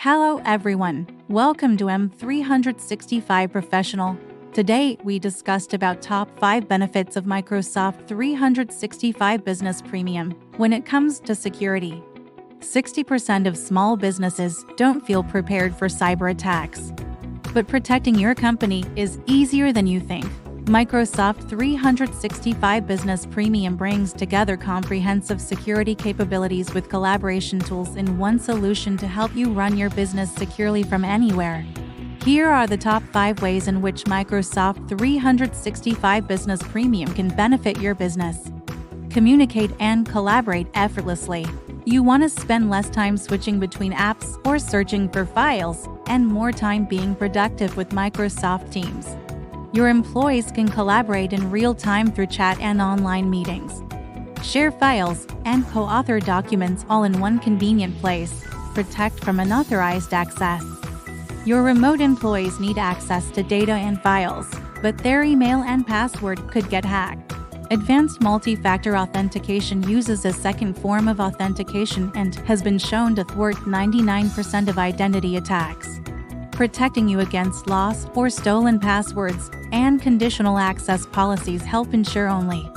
Hello everyone, welcome to M365 Professional. Today we discussed about top 5 benefits of Microsoft 365 Business Premium when it comes to security. 60% of small businesses don't feel prepared for cyber attacks. But protecting your company is easier than you think. Microsoft 365 Business Premium brings together comprehensive security capabilities with collaboration tools in one solution to help you run your business securely from anywhere. Here are the top 5 ways in which Microsoft 365 Business Premium can benefit your business. Communicate and collaborate effortlessly. You want to spend less time switching between apps or searching for files, and more time being productive with Microsoft Teams. Your employees can collaborate in real time through chat and online meetings. Share files and co-author documents all in one convenient place. Protect from unauthorized access. Your remote employees need access to data and files, but their email and password could get hacked. Advanced multi-factor authentication uses a second form of authentication and has been shown to thwart 99% of identity attacks. Protecting you against lost or stolen passwords and conditional access policies help ensure only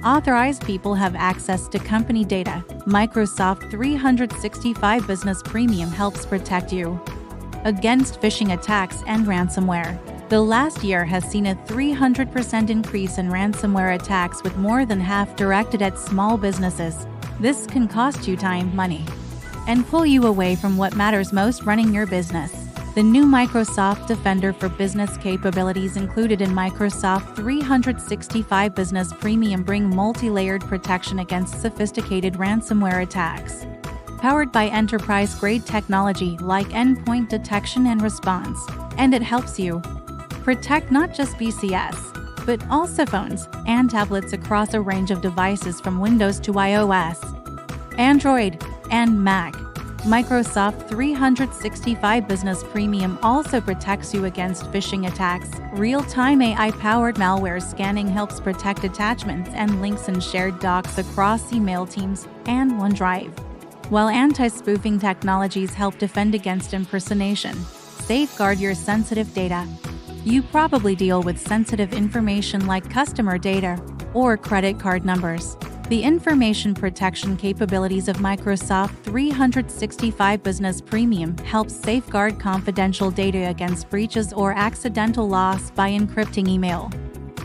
authorized people have access to company data. Microsoft 365 Business Premium helps protect you against phishing attacks and ransomware. The last year has seen a 300% increase in ransomware attacks, with more than half directed at small businesses. This can cost you time, money, and pull you away from what matters most running your business. The new Microsoft Defender for Business capabilities included in Microsoft 365 Business Premium bring multi-layered protection against sophisticated ransomware attacks. Powered by enterprise-grade technology like endpoint detection and response, and it helps you protect not just PCs, but also phones and tablets across a range of devices from Windows to iOS, Android, and Mac. Microsoft 365 Business Premium also protects you against phishing attacks. Real-time AI-powered malware scanning helps protect attachments and links in shared docs across email, Teams, and OneDrive. While anti-spoofing technologies help defend against impersonation, safeguard your sensitive data. You probably deal with sensitive information like customer data or credit card numbers. The information protection capabilities of Microsoft 365 Business Premium helps safeguard confidential data against breaches or accidental loss by encrypting email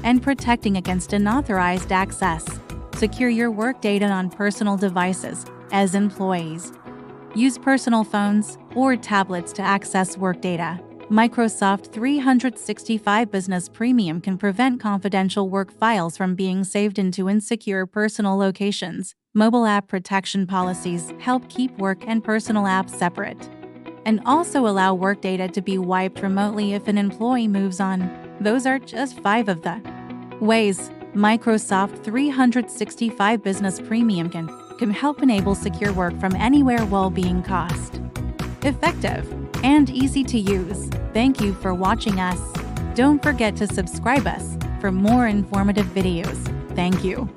and protecting against unauthorized access. Secure your work data on personal devices. As employees use personal phones or tablets to access work data, Microsoft 365 Business Premium can prevent confidential work files from being saved into insecure personal locations. Mobile app protection policies help keep work and personal apps separate, and also allow work data to be wiped remotely if an employee moves on. Those are just 5 of the ways Microsoft 365 Business Premium can help enable secure work from anywhere while being cost-effective and easy to use. Thank you for watching us. Don't forget to subscribe us for more informative videos. Thank you.